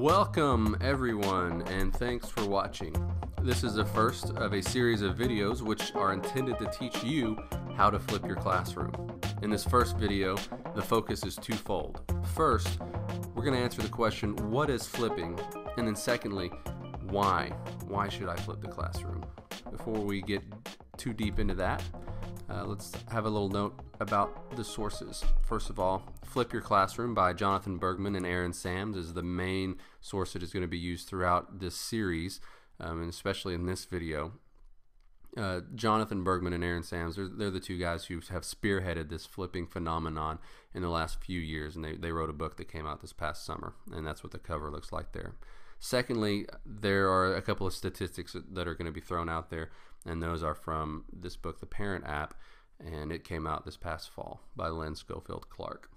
Welcome everyone, and thanks for watching. This is the first of a series of videos which are intended to teach you how to flip your classroom. In this first video, the focus is twofold. First, we're going to answer the question, what is flipping? And then secondly, why? Why should I flip the classroom? Before we get too deep into that, let's have a little note about the sources. First of all, Flip Your Classroom by Jonathan Bergman and Aaron Sams is the main source that is going to be used throughout this series, and especially in this video. Jonathan Bergman and Aaron Sams, they're the two guys who have spearheaded this flipping phenomenon in the last few years, and they wrote a book that came out this past summer, and that's what the cover looks like there. Secondly, there are a couple of statistics that are going to be thrown out there, and those are from this book, The Parent App, and it came out this past fall by Lynn Schofield Clark.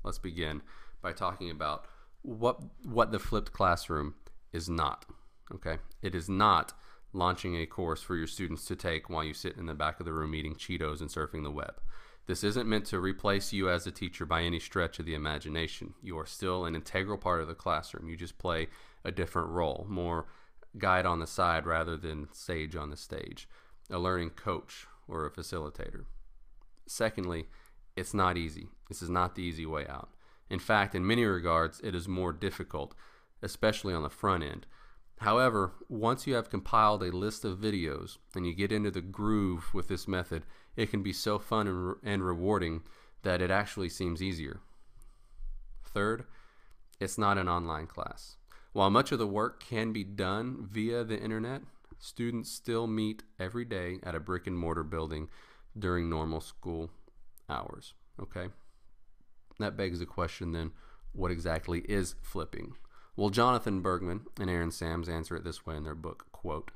Let's begin by talking about what the flipped classroom is not. Okay, it is not launching a course for your students to take while you sit in the back of the room eating Cheetos and surfing the web. This isn't meant to replace you as a teacher by any stretch of the imagination. You are still an integral part of the classroom. You just play a different role, more guide on the side rather than sage on the stage, a learning coach or a facilitator. Secondly, it's not easy. This is not the easy way out. In fact, in many regards, it is more difficult, especially on the front end. However, once you have compiled a list of videos and you get into the groove with this method, it can be so fun and rewarding that it actually seems easier. Third, it's not an online class. While much of the work can be done via the internet, students still meet every day at a brick and mortar building during normal school hours. Okay? That begs the question then, what exactly is flipping? Well, Jonathan Bergman and Aaron Sams answer it this way in their book, quote,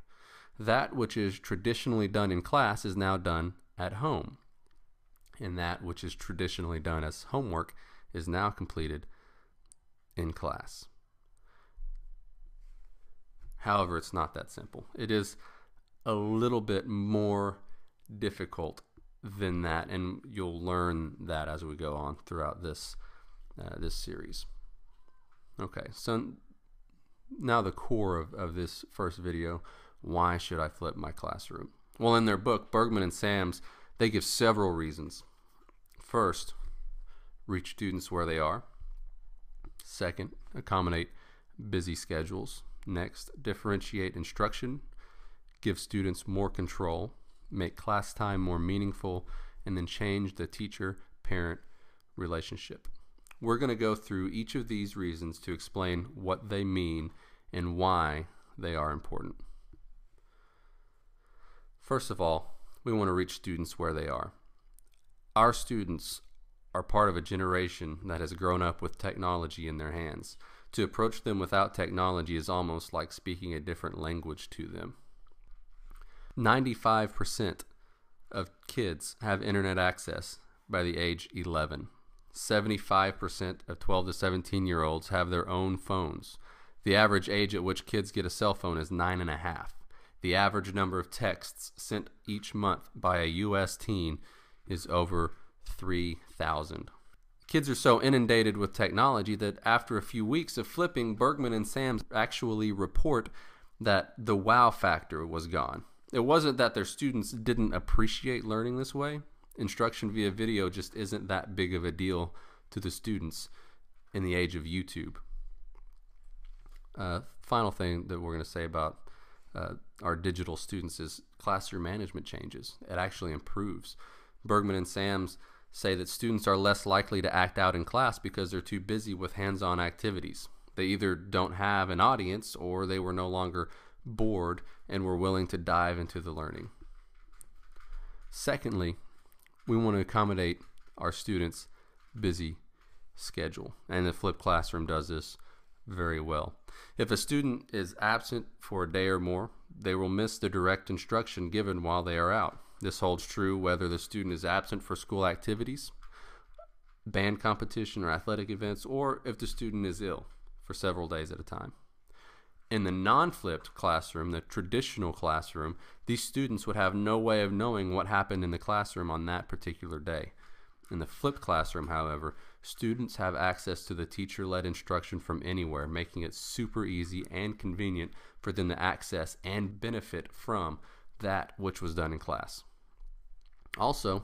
"That which is traditionally done in class is now done at home, and that which is traditionally done as homework is now completed in class." However, it's not that simple. It is a little bit more difficult than that, and you'll learn that as we go on throughout this series. Okay, so now the core of this first video, why should I flip my classroom? Well, in their book, Bergman and Sams, they give several reasons. First, reach students where they are. Second, accommodate busy schedules. Next, differentiate instruction, give students more control, make class time more meaningful, and then change the teacher-parent relationship. We're going to go through each of these reasons to explain what they mean and why they are important. First of all, we want to reach students where they are. Our students are part of a generation that has grown up with technology in their hands. To approach them without technology is almost like speaking a different language to them. 95% of kids have internet access by the age 11. 75% of 12 to 17-year-olds have their own phones. The average age at which kids get a cell phone is 9.5. The average number of texts sent each month by a U.S. teen is over 3,000. Kids are so inundated with technology that after a few weeks of flipping, Bergman and Sams actually report that the wow factor was gone. It wasn't that their students didn't appreciate learning this way. Instruction via video just isn't that big of a deal to the students in the age of YouTube. Final thing that we're going to say about our digital students is classroom management changes. It actually improves. Bergman and Sams say that students are less likely to act out in class because they're too busy with hands-on activities. They either don't have an audience or they were no longer bored and were willing to dive into the learning. Secondly, we want to accommodate our students' busy schedule, and the flipped classroom does this very well. If a student is absent for a day or more, they will miss the direct instruction given while they are out. This holds true whether the student is absent for school activities, band competition or athletic events, or if the student is ill for several days at a time. In the non-flipped classroom, the traditional classroom, these students would have no way of knowing what happened in the classroom on that particular day. In the flipped classroom, however, students have access to the teacher-led instruction from anywhere, making it super easy and convenient for them to access and benefit from that which was done in class. Also,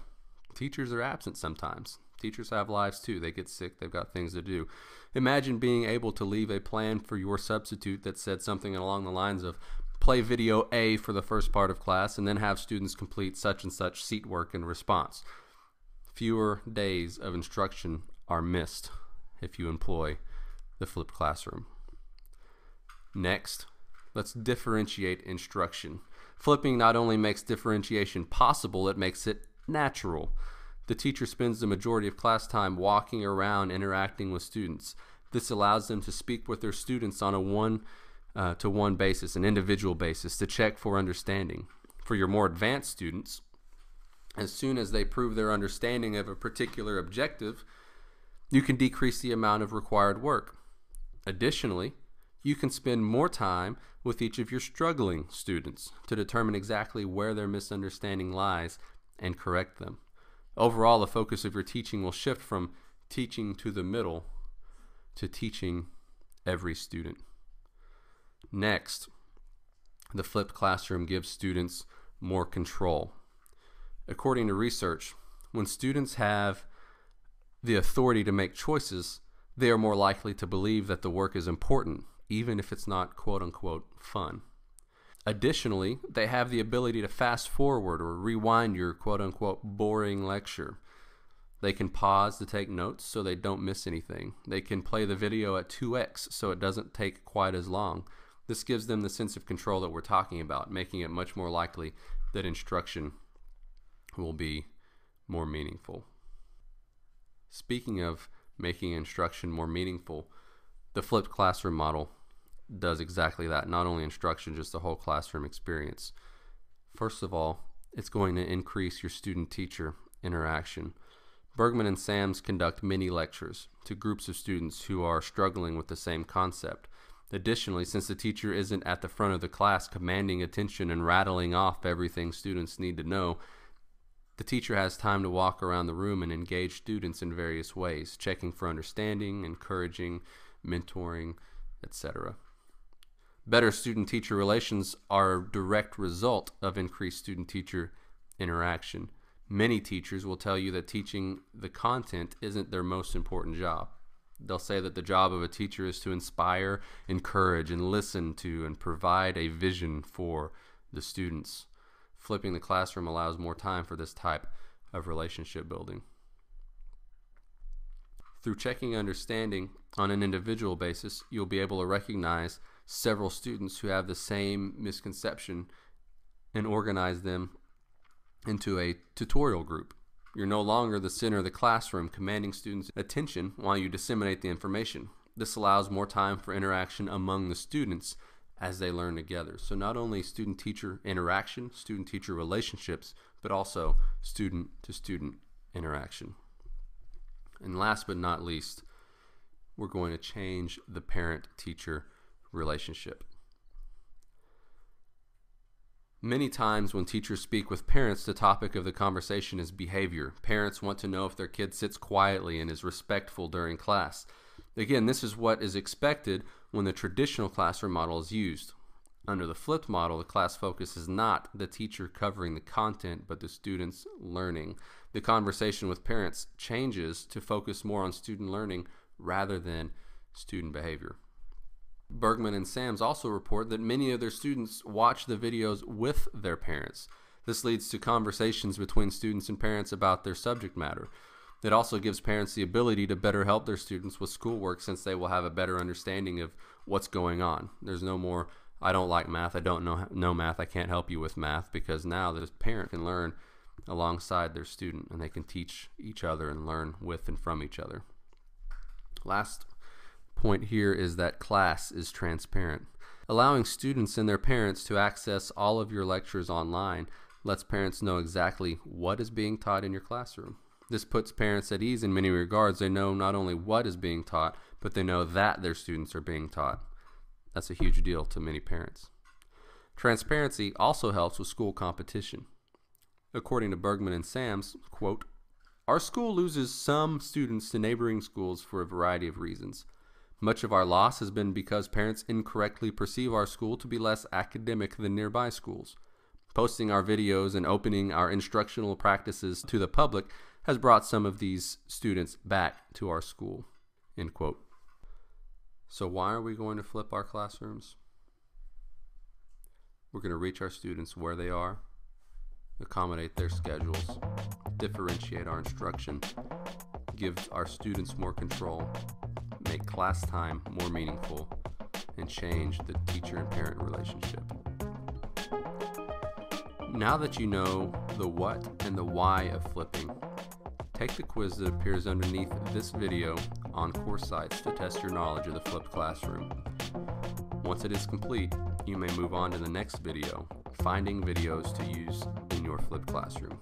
teachers are absent sometimes. Teachers have lives too. They get sick. They've got things to do. Imagine being able to leave a plan for your substitute that said something along the lines of play video A for the first part of class and then have students complete such and such seat work in response. Fewer days of instruction are missed if you employ the flipped classroom. Next, let's differentiate instruction. Flipping not only makes differentiation possible, it makes it natural. The teacher spends the majority of class time walking around interacting with students. This allows them to speak with their students on a one-to-one basis, an individual basis, to check for understanding. For your more advanced students, as soon as they prove their understanding of a particular objective, you can decrease the amount of required work. Additionally, you can spend more time with each of your struggling students to determine exactly where their misunderstanding lies and correct them. Overall, the focus of your teaching will shift from teaching to the middle to teaching every student. Next, the flipped classroom gives students more control. According to research, when students have the authority to make choices, they are more likely to believe that the work is important, even if it's not quote-unquote fun. Additionally, they have the ability to fast forward or rewind your quote-unquote boring lecture. They can pause to take notes so they don't miss anything. They can play the video at 2x so it doesn't take quite as long. This gives them the sense of control that we're talking about, making it much more likely that instruction will be more meaningful. Speaking of making instruction more meaningful, the flipped classroom model does exactly that. Not only instruction, just the whole classroom experience. First of all, it's going to increase your student-teacher interaction. Bergman and Sams conduct mini lectures to groups of students who are struggling with the same concept. Additionally, since the teacher isn't at the front of the class commanding attention and rattling off everything students need to know, the teacher has time to walk around the room and engage students in various ways, checking for understanding, encouraging, mentoring, etc. Better student-teacher relations are a direct result of increased student-teacher interaction. Many teachers will tell you that teaching the content isn't their most important job. They'll say that the job of a teacher is to inspire, encourage, and listen to and provide a vision for the students. Flipping the classroom allows more time for this type of relationship building. Through checking understanding on an individual basis, you'll be able to recognize several students who have the same misconception and organize them into a tutorial group. You're no longer the center of the classroom commanding students' attention while you disseminate the information. This allows more time for interaction among the students as they learn together. So not only student-teacher interaction, student-teacher relationships, but also student-to-student interaction. And last but not least, we're going to change the parent-teacher relationship. Many times when teachers speak with parents, the topic of the conversation is behavior. Parents want to know if their kid sits quietly and is respectful during class. Again, this is what is expected when the traditional classroom model is used. Under the flipped model, the class focus is not the teacher covering the content, but the students learning. The conversation with parents changes to focus more on student learning rather than student behavior. Bergman and Sams also report that many of their students watch the videos with their parents. This leads to conversations between students and parents about their subject matter. It also gives parents the ability to better help their students with schoolwork, since they will have a better understanding of what's going on. There's no more, I don't like math, I don't know math, I can't help you with math, because now the parent can learn alongside their student and they can teach each other and learn with and from each other. Last point here is that class is transparent. Allowing students and their parents to access all of your lectures online lets parents know exactly what is being taught in your classroom. This puts parents at ease in many regards. They know not only what is being taught, but they know that their students are being taught. That's a huge deal to many parents. Transparency also helps with school competition. According to Bergman and Sams, quote, Our school loses some students to neighboring schools for a variety of reasons. Much of our loss has been because parents incorrectly perceive our school to be less academic than nearby schools. Posting our videos and opening our instructional practices to the public has brought some of these students back to our school." End quote. So why are we going to flip our classrooms? We're going to reach our students where they are, accommodate their schedules, differentiate our instruction, give our students more control, make class time more meaningful, and change the teacher and parent relationship. Now that you know the what and the why of flipping, take the quiz that appears underneath this video on Course Sites to test your knowledge of the flipped classroom. Once it is complete, you may move on to the next video, finding videos to use in your flipped classroom.